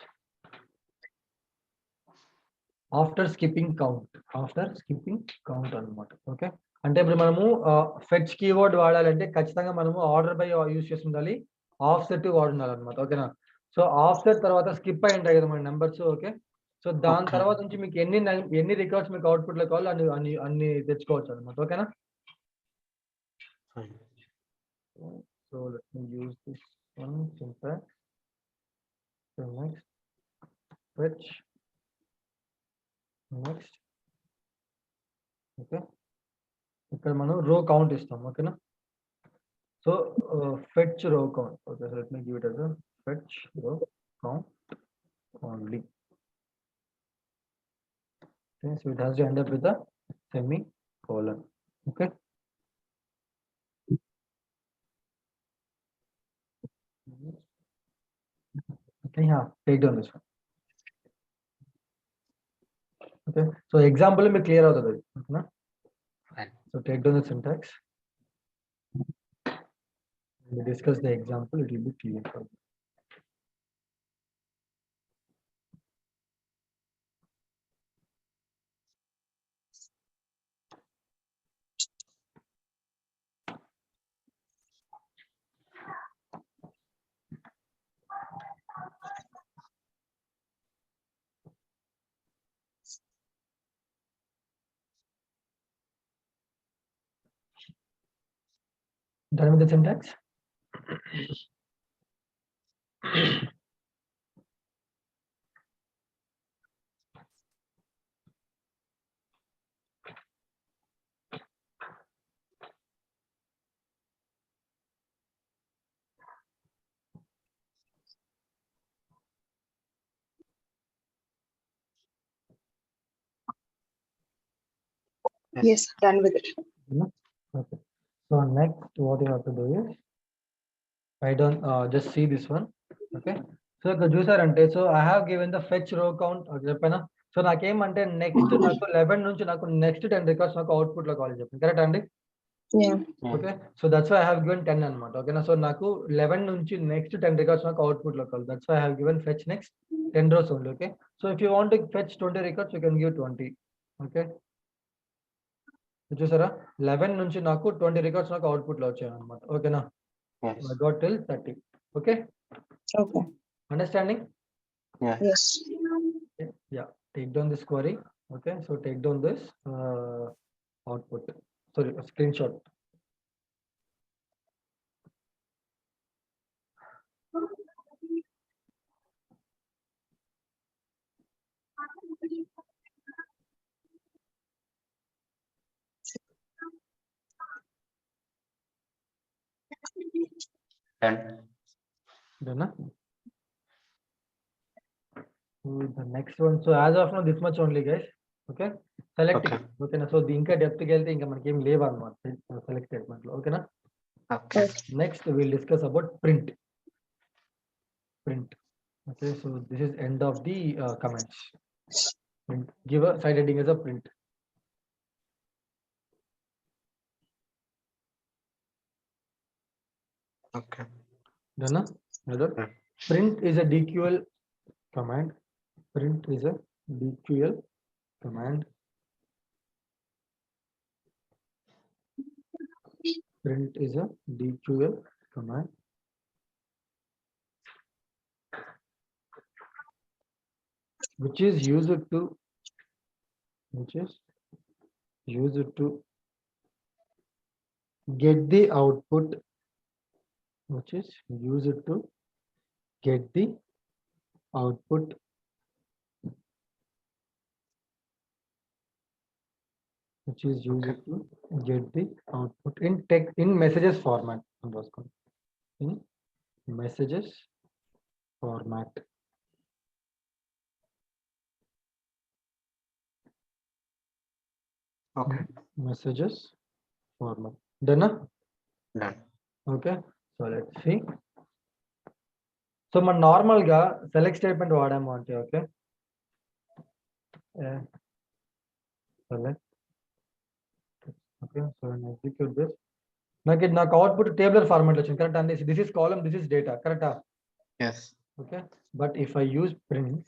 [SPEAKER 1] after skipping count అన్నమాట. Okay, అంటే ఇప్పుడు మనము fetch keyword వాడాలంటే ఖచ్చితంగా మనము order by use చేసి ఉండాలి, offset వాడి ఉండాలన్నమాట. ఓకేనా? సో ఆఫ్సెట్ తర్వాత స్కిప్ అయి ఉంటాయి కదా మన నెంబర్స్. ఓకే, సో దాని
[SPEAKER 3] Okay.
[SPEAKER 1] తర్వాత నుంచి మీకు ఎన్ని రికార్డ్స్ మీకు అవుట్పుట్ లో కావాలి అన్ని తెచ్చుకోవచ్చు అనమాట. ఓకేనా?
[SPEAKER 3] Fine.
[SPEAKER 1] So let me use this one syntax. So next fetch, next. Okay, ఇక్కడ మనం రో కౌంట్ ఇస్తాం. ఓకేనా? So fetch row count. Okay, so let me give it as a fetch row count only. Okay, so it has to end up with a semicolon. Okay. Okay, yeah, take down this one. Okay, so example me clear out of it. Okay,
[SPEAKER 3] Fine.
[SPEAKER 1] so take down the syntax. We discuss the example, it will be clear. Done with the syntax?
[SPEAKER 2] Yes, done with it.
[SPEAKER 1] Okay, so next what you have to do is I don't just see this one. Okay, so ఇక్కడ చూసారంటే so I have given the fetch రో count చెప్పానా. So నాకేమంటే next నాకు 11 నుంచి నాకు next 10 records నాకు output లో కావాలి చెప్పండి. కరెక్ట్ అండి?
[SPEAKER 2] Yeah.
[SPEAKER 1] Okay, so that's why I have given 10 అన్నమాట. ఓకేనా? సో నాకు 11 నుంచి నెక్స్ట్ 10 రికార్డ్స్ నాకు అవుట్పుట్ లో కావాలి. That's why I have given fetch next 10 rows only. Okay, so if you want to fetch 20 records you can give 20. Okay, చూసారా 11 నుంచి నాకు 20 రికార్డ్స్ నాకు అవుట్పుట్ లో వచ్చాయి అన్నమాట. ఓకేనా?
[SPEAKER 3] Yes.
[SPEAKER 1] I got till 30. Okay,
[SPEAKER 2] Okay.
[SPEAKER 1] understanding?
[SPEAKER 3] Yeah.
[SPEAKER 2] Yes.
[SPEAKER 1] Okay. Yeah, take down this query. Okay, so take down this output, sorry, a screenshot.
[SPEAKER 3] Done.
[SPEAKER 1] Done, huh? So the next one, so as of now this much only guys. Okay, select
[SPEAKER 3] Okay.
[SPEAKER 1] it. Okay na, so దీంకా depth కి వెళ్తే ఇంకా మనకి ఏం లేవు అన్నమాట select statement లో. ఓకేనా?
[SPEAKER 3] Okay.
[SPEAKER 1] Next we'll discuss about print. Okay, so this is end of the comments. Print. Give a side heading as a print.
[SPEAKER 3] Okay.
[SPEAKER 1] Done, huh? Another?
[SPEAKER 3] Yeah.
[SPEAKER 1] Print is a DQL command. Print is a DQL command. Print is a DQL command. Which is used to get the output. Which is used to get the output which is used
[SPEAKER 3] Okay.
[SPEAKER 1] to get the output in messages format. In messages format.
[SPEAKER 3] Okay.
[SPEAKER 1] Messages format. Done, huh?
[SPEAKER 3] Done.
[SPEAKER 1] Okay, so let's see. So మన normal గా select statement వాడాము అంటే okay, select. Okay, so when I execute this, నాకు output tabular format వచ్చింది. Correct అండి? This is column, this is data. కరెక్టా?
[SPEAKER 3] Yes.
[SPEAKER 1] Okay, but if I use print,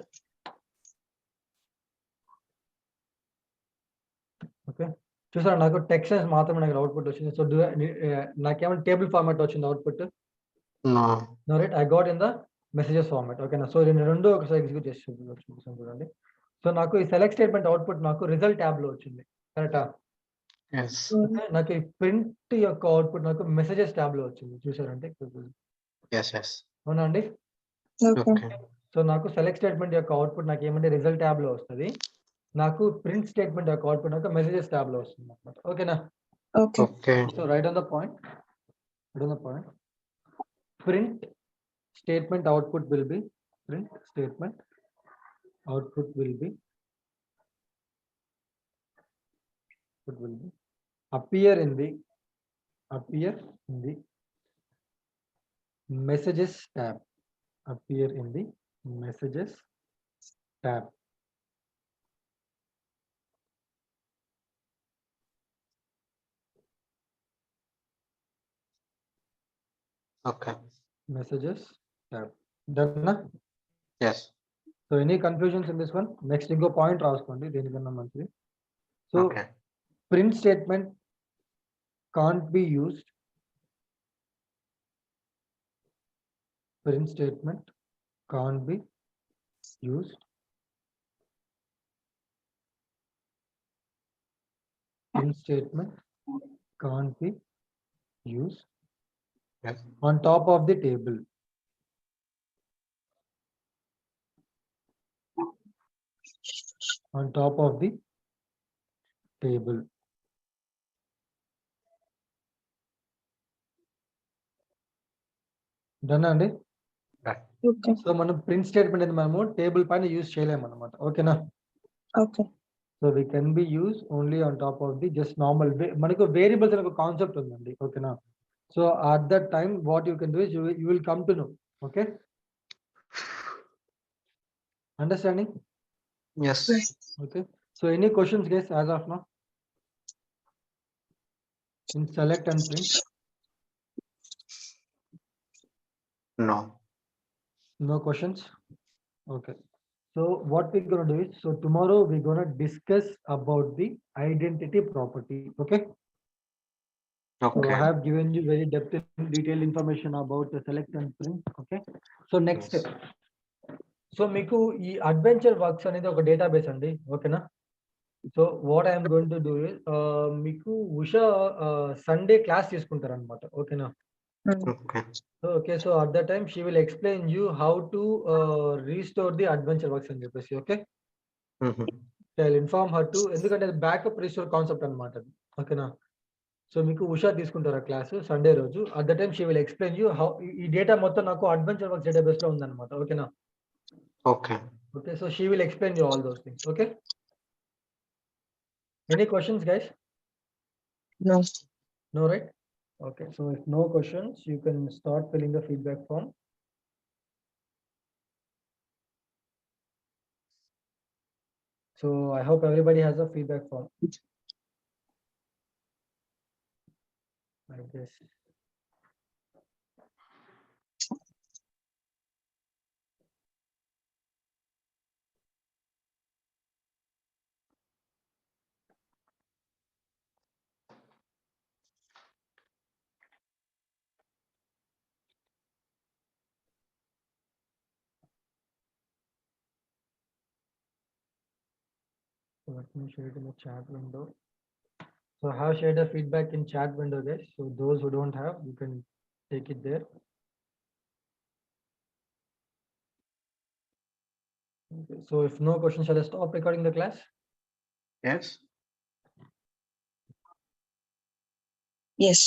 [SPEAKER 1] చూసారా నాకు టెక్స్ట్ మాత్రమే నాకు అవుట్పుట్ వచ్చింది. సో నాకేమైనా టేబుల్ ఫార్మాట్ వచ్చింది output?
[SPEAKER 3] No.
[SPEAKER 1] No right, I got in the messages format. ఓకేనా? సో నేను రెండు ఒకసారి ఎగ్జిక్యూట్ చేసి చూపిస్తాను చూడండి. సో నాకు ఈ సెలెక్ట్ స్టేట్మెంట్ అవుట్పుట్ నాకు రిజల్ట్ ట్యాబ్ లో వచ్చింది. కరెక్టా?
[SPEAKER 3] Yes.
[SPEAKER 1] నాకు ఈ ప్రింట్ యొక్క అవుట్పుట్ నాకు మెసేజెస్ ట్యాబ్ లో వచ్చింది. చూసారంటే
[SPEAKER 3] Yes. Yes.
[SPEAKER 1] అవునా అండి?
[SPEAKER 2] Okay.
[SPEAKER 3] Okay.
[SPEAKER 1] సో నాకు సెలెక్ట్ స్టేట్మెంట్ యొక్క అవుట్పుట్ నాకు ఏమంటే రిజల్ట్ ట్యాబ్ లో వస్తుంది. నాకు ప్రింట్ స్టేట్మెంట్ యొక్క అవుట్పుట్ నాకు మెసేజెస్ ట్యాబ్ లో వస్తుంది అనమాట. ఓకేనా?
[SPEAKER 2] Okay.
[SPEAKER 3] Okay.
[SPEAKER 1] So write on the point. Write on the point. Print statement output will be print statement output will be appear in the messages tab. Appear in the messages tab.
[SPEAKER 3] Okay.
[SPEAKER 1] Messages tab. Done na?
[SPEAKER 3] Yes.
[SPEAKER 1] So any confusions in this one? Next ingo point రాసుకోండి దేనికన్నా మంచిది. So
[SPEAKER 3] Okay.
[SPEAKER 1] print statement can't be used. Print statement can't be used print statement can't be used
[SPEAKER 3] Yes.
[SPEAKER 1] on top of the table. On top of the table. Done అండి?
[SPEAKER 3] Right.
[SPEAKER 2] Okay.
[SPEAKER 1] So మనం print statement అనేది మనము table పైన use చేయలేము అనమాట. ఓకేనా?
[SPEAKER 2] Okay.
[SPEAKER 1] So we can be use only on top of the just normal మనకు variables అనే ఒక కాన్సెప్ట్ ఉందండి. ఓకేనా? So at that time what you can do is you will come to no. Okay, understanding?
[SPEAKER 3] Yes.
[SPEAKER 1] Okay, so any questions guys as of now in select and print?
[SPEAKER 3] No.
[SPEAKER 1] No questions? Okay. So what we're going to do is, so tomorrow we're going to discuss about the identity property. Okay. So
[SPEAKER 3] Okay.
[SPEAKER 1] I have given you very depth and detailed information about the select and print. Okay. So next
[SPEAKER 3] Yes.
[SPEAKER 1] step. So మీకు ఈ adventure works అనేది ఒక database అండి. ఓకేనా? So what I'm going to do is మీకు Usha Sunday class తీసుకుంటారు అనమాట. ఓకేనా?
[SPEAKER 3] Okay.
[SPEAKER 1] Okay, so at that time she will explain you how to restore the adventure works అని చెప్పేసి. Okay,
[SPEAKER 3] Mm-hmm.
[SPEAKER 1] I'll inform her to, ఎందుకంటే అది backup restore concept అనమాట. ఓకేనా? సో మీకు ఉషా తీసుకుంటారు ఆ క్లాస్ సండే రోజు. At the time she will explain you how ఈ డేటా మొత్తం నాకు అడ్వెంచర్ వర్క్స్ డేటాబేస్ లో ఉందన్నమాట. ఓకేనా?
[SPEAKER 3] Okay.
[SPEAKER 1] Okay, so she will explain you all those things. Okay, any questions guys?
[SPEAKER 2] No.
[SPEAKER 1] No, right? Okay, so if no questions, you can start filling the feedback form. So I hope everybody has a feedback form. I guess. So let me share it in the chat window. So I have shared the feedback in chat window, guys. So those who don't have, you can take it there. Okay. So if no questions, shall I stop recording the class?
[SPEAKER 3] Yes.
[SPEAKER 2] Yes.